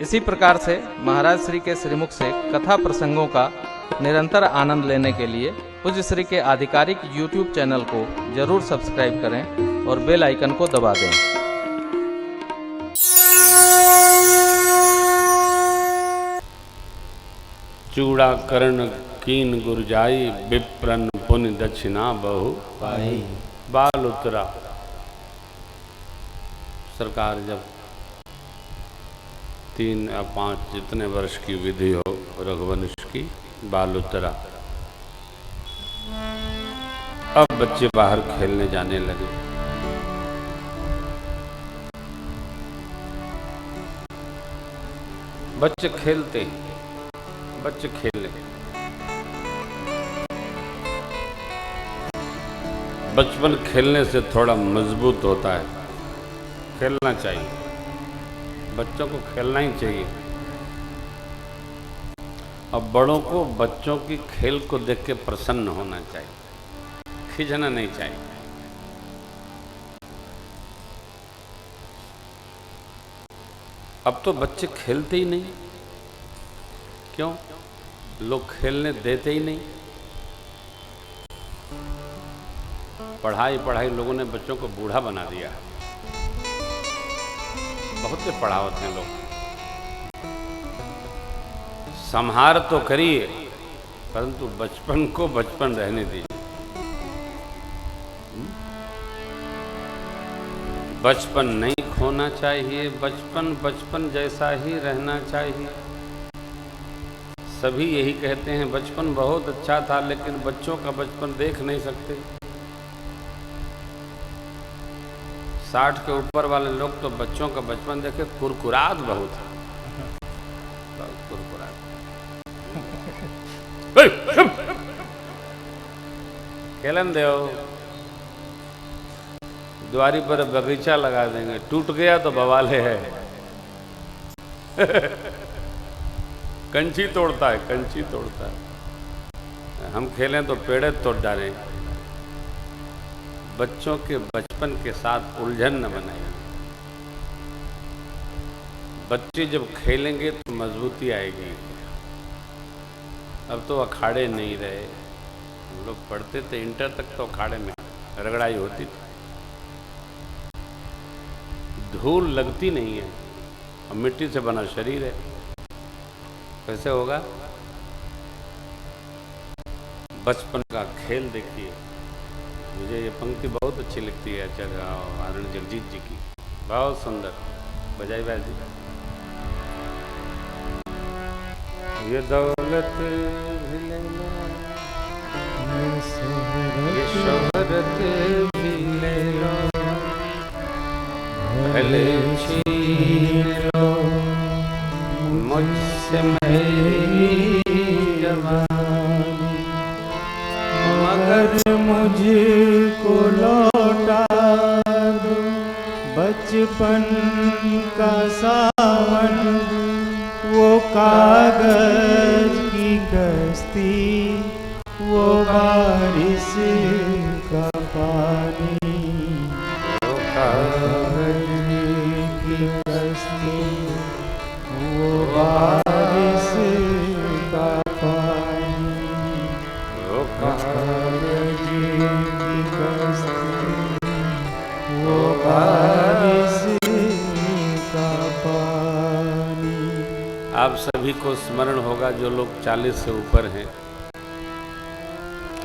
इसी प्रकार से महाराज श्री के श्रीमुख से कथा प्रसंगों का निरंतर आनंद लेने के लिए पूज्य श्री के आधिकारिक YouTube चैनल को जरूर सब्सक्राइब करें और बेल आइकन को दबा दें। चूड़ा कर्ण कीन गुरजाई, विप्रन पुनि दक्षिणा बहु पाई। बाल उतरा। सरकार जब 3 या 5 जितने वर्ष की विधि हो रघुवंश की, बाल उतरा। अब बच्चे बाहर खेलने जाने लगे। बच्चे खेलते, बच्चे खेले। बचपन खेलने से थोड़ा मजबूत होता है, खेलना चाहिए, बच्चों को खेलना ही चाहिए। और बड़ों को बच्चों की खेल को देख के प्रसन्न होना चाहिए, खिंचना नहीं चाहिए। अब तो बच्चे खेलते ही नहीं। क्यों? लोग खेलने देते ही नहीं। पढ़ाई लोगों ने बच्चों को बूढ़ा बना दिया। बहुत से पढ़ावत हैं लोग। संहार तो करिए, परंतु बचपन को बचपन रहने दीजिए। बचपन नहीं खोना चाहिए, बचपन बचपन जैसा ही रहना चाहिए। सभी यही कहते हैं बचपन बहुत अच्छा था, लेकिन बच्चों का बचपन देख नहीं सकते। 60 के ऊपर वाले लोग तो बच्चों का बचपन देखे कुरकुरात बहुत है, बहुत कुरकुरात। खेलन दो, द्वारी पर बगीचा लगा देंगे, टूट गया तो बवाले है। कंची तोड़ता है, कंची तोड़ता है। हम खेलें तो पेड़े तोड़ डालें। बच्चों के बचपन के साथ उलझन न बनाए। बच्चे जब खेलेंगे तो मजबूती आएगी। अब तो अखाड़े नहीं रहे। हम लोग पढ़ते थे इंटर तक तो अखाड़े में रगड़ाई होती थी, धूल लगती नहीं है, और मिट्टी से बना शरीर है, कैसे होगा? बचपन का खेल देखिए। मुझे ये पंक्ति बहुत अच्छी लगती है आचार्य आनंद जगजीत जी की, बहुत सुंदर। बजाई बाजी। ये दौलत भी ले लो, ये शोहरत भी ले लो, भले छीन लो मुझसे मेरी जवानी, मगर मुझको लौटा दो बचपन का सावन, वो कागज की कश्ती, वो बारिश का पानी, वो कागज की कश्ती, वो बारिश का पानी, वो कागज की कश्ती, वो बारिश का पानी। आप सभी को स्मरण होगा जो लोग 40 से ऊपर हैं।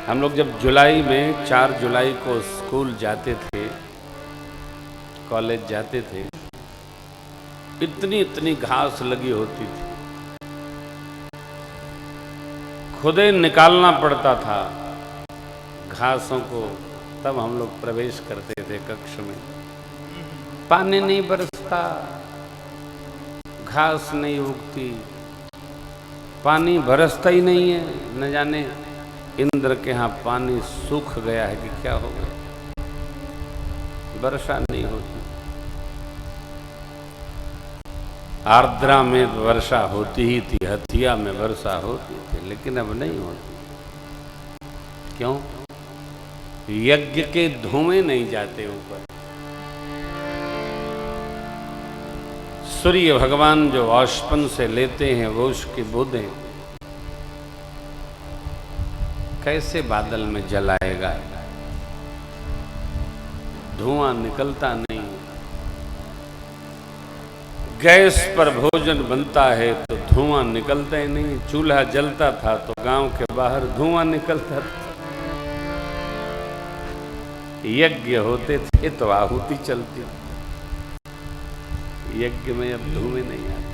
हम लोग जब जुलाई में 4 जुलाई को स्कूल जाते थे, कॉलेज जाते थे, इतनी इतनी घास लगी होती थी, खुदे निकालना पड़ता था घासों को, तब हम लोग प्रवेश करते थे कक्ष में। पानी नहीं बरसता, घास नहीं उगती, पानी बरसता ही नहीं है। न जाने इंद्र के यहाँ पानी सूख गया है कि क्या हो गया, वर्षा नहीं होती। आर्द्रा में वर्षा होती ही थी, हथिया में वर्षा होती थी, लेकिन अब नहीं होती। क्यों? यज्ञ के धुएं नहीं जाते ऊपर, सूर्य भगवान जो औष्पन से लेते हैं वो उसकी बूंदें कैसे बादल में जलाएगा। धुआं निकलता नहीं। गैस पर भोजन बनता है तो धुआं निकलता ही नहीं। चूल्हा जलता था तो गांव के बाहर धुआं निकलता था। यज्ञ होते थे तो आहुति चलती। यज्ञ में अब धुएं नहीं आते।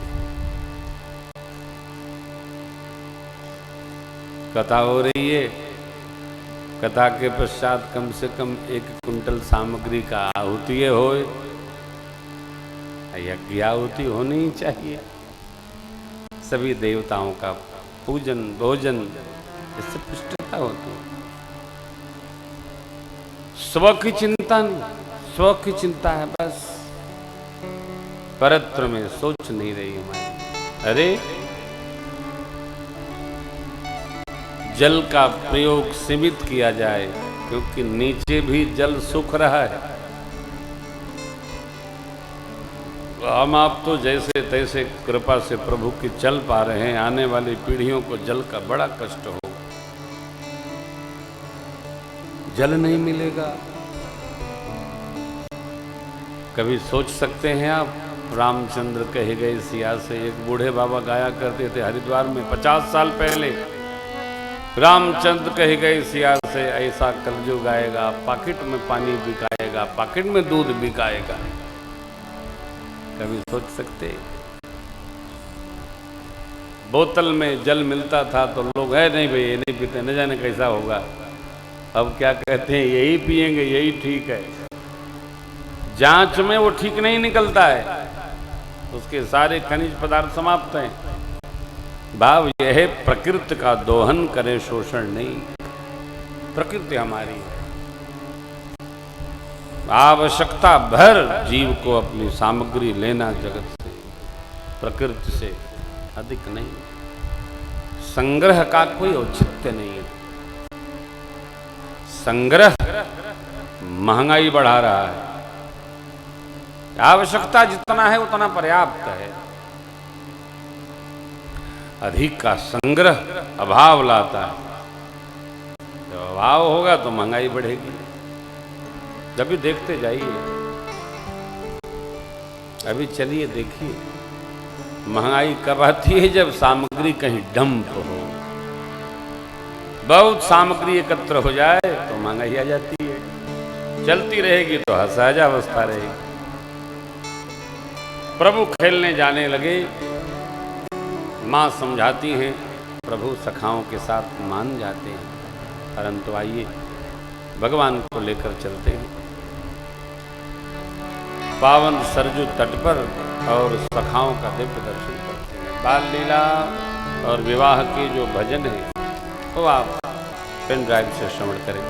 कथा हो रही है, कथा के पश्चात कम से कम 1 कुंटल सामग्री का आहुति होए। यज्ञ आहुति होनी ही चाहिए। सभी देवताओं का पूजन भोजन इससे पुष्टता होती है। स्व की चिंता नहीं, स्व की चिंता है बस। परत्र में सोच नहीं रही हमारी। अरे जल का प्रयोग सीमित किया जाए क्योंकि नीचे भी जल सूख रहा है। हम आप तो जैसे तैसे कृपा से प्रभु की चल पा रहे हैं। आने वाली पीढ़ियों को जल का बड़ा कष्ट होगा। जल नहीं मिलेगा। कभी सोच सकते हैं आप, रामचंद्र कहे गए सिया से। एक बूढ़े बाबा गाया करते थे हरिद्वार में 50 साल पहले। रामचंद्र कहे गए सिया से, ऐसा कलयुग आएगा, पॉकेट में पानी बिकाएगा, पॉकेट में दूध बिकाएगा। कभी सोच सकते? बोतल में जल मिलता था तो लोग है नहीं भाई ये नहीं पीते, न जाने कैसा होगा। अब क्या कहते हैं, यही पिएंगे, यही ठीक है। जांच में वो ठीक नहीं निकलता है, उसके सारे खनिज पदार्थ समाप्त हैं। भाव यह है, प्रकृति का दोहन करे, शोषण नहीं। प्रकृति हमारी है। आवश्यकता भर जीव को अपनी सामग्री लेना जगत से, प्रकृति से अधिक नहीं। संग्रह का कोई औचित्य नहीं है। संग्रह महंगाई बढ़ा रहा है। आवश्यकता जितना है उतना पर्याप्त है। अधिक का संग्रह अभाव लाता है। जब अभाव होगा तो महंगाई बढ़ेगी। जब भी देखते जाइए, अभी चलिए देखिए, महंगाई कब आती है? जब सामग्री कहीं डंप हो, बहुत सामग्री एकत्र हो जाए तो महंगाई आ जाती है। चलती रहेगी तो असहज अवस्था रहेगी। प्रभु खेलने जाने लगे, माँ समझाती हैं, प्रभु सखाओं के साथ मान जाते हैं। परंतु आइए भगवान को लेकर चलते हैं पावन सरजू तट पर और सखाओं का दिव्य दर्शन करते हैं। बाल लीला और विवाह के जो भजन है वो आप पेन ड्राइव से श्रवण करें।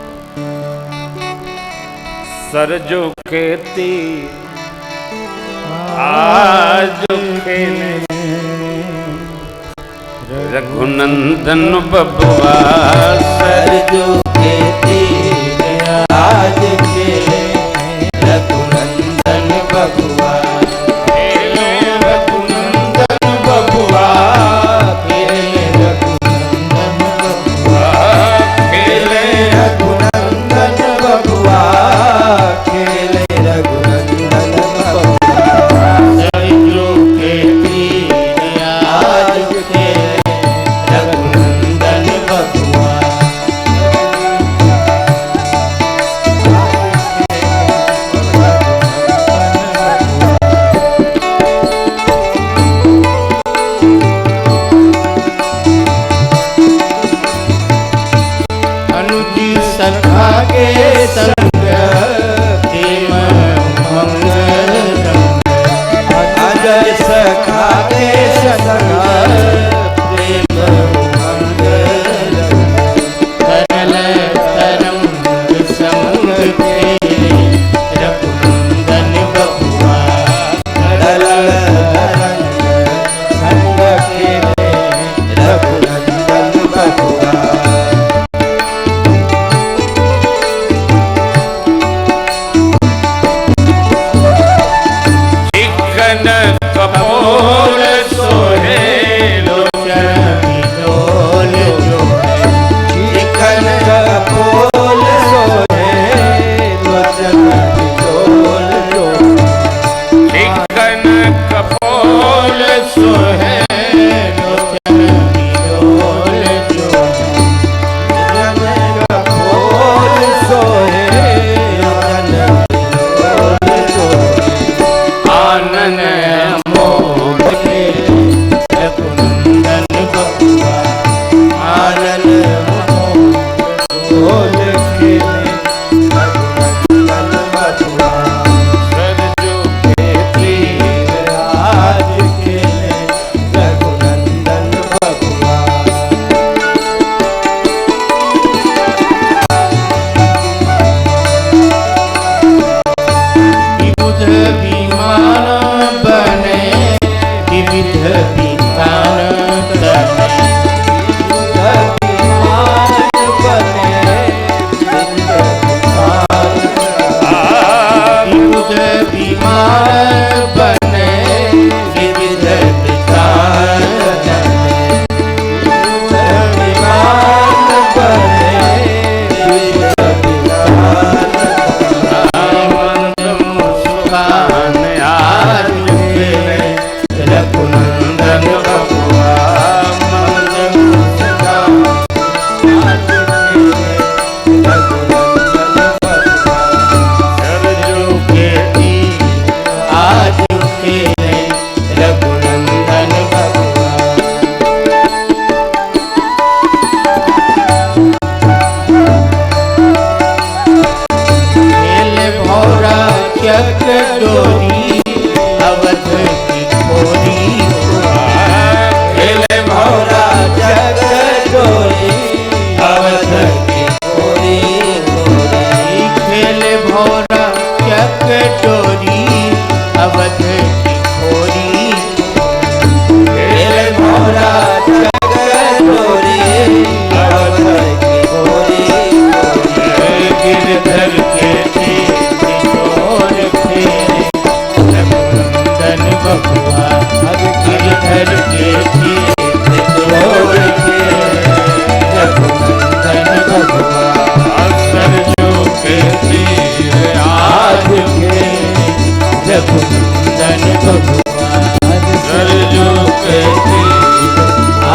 सरजू खेती आज खेले, रघुनंदन बबुआ सरजू खेती आज खेले, रघुनंदन बबुआ खेले, रघुनंदन बबुआ खेले, रघुनंदन बबुआ खेले, रघुनंदन बबुआ खेले, रघुनंदन बबुआ सरजू खेती आज खेले, रघुनंदन बबुआ सोहे लोचन बिलोल जो जग खोल सोहे लोचन बिलोल जो आनन मोद के रघुनंदन बबुआ आनन मोद के रघुनंदन बबुआ सरजू के तीर राज के रघुनंदन बबुआ विबुध विमान बने विविध विधान तने विबुध विमान बने विविध विमान बने विविध विधान तने विविध विमान बने विविध विधान मुस्कान आज के रघुनंदन बबुआ मंद मुस्कान आज के रघुनंदन बबुआ सरजू के तीर आज के रघुनंदन बबुआ खेल भौरा चक्र डोरी अवध की खोरी खेल भौरा चक्र डोरी अवध की खोरी खेल भौरा चक्र डोरी अवध की खोरी खेल भौरा चक्र डोरी अवध की खोरी गिरधर के चोर फेरे रघुनंदन बबुआ गिरधर के चोर फेरे रघुनंदन बबुआ सरजू के तीर आज के रघुनंदन बबुआ सरजू के तीर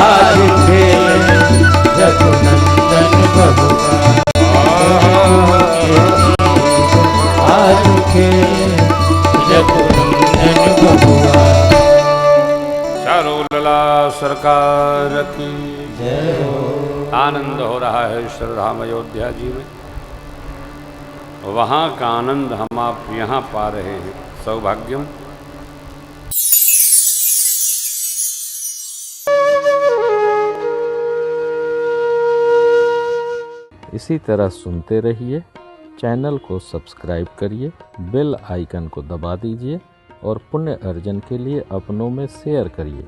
आज के रघुनंदन बबुआ आज के रघुनंदन बबुआ चारों लला सरकार की जय हो आनंद हो रहा है श्री राम अयोध्या जी में। वहाँ का आनंद हम आप यहाँ पा रहे हैं, सौभाग्यम। इसी तरह सुनते रहिए, चैनल को सब्सक्राइब करिए, बेल आइकन को दबा दीजिए और पुण्य अर्जन के लिए अपनों में शेयर करिए।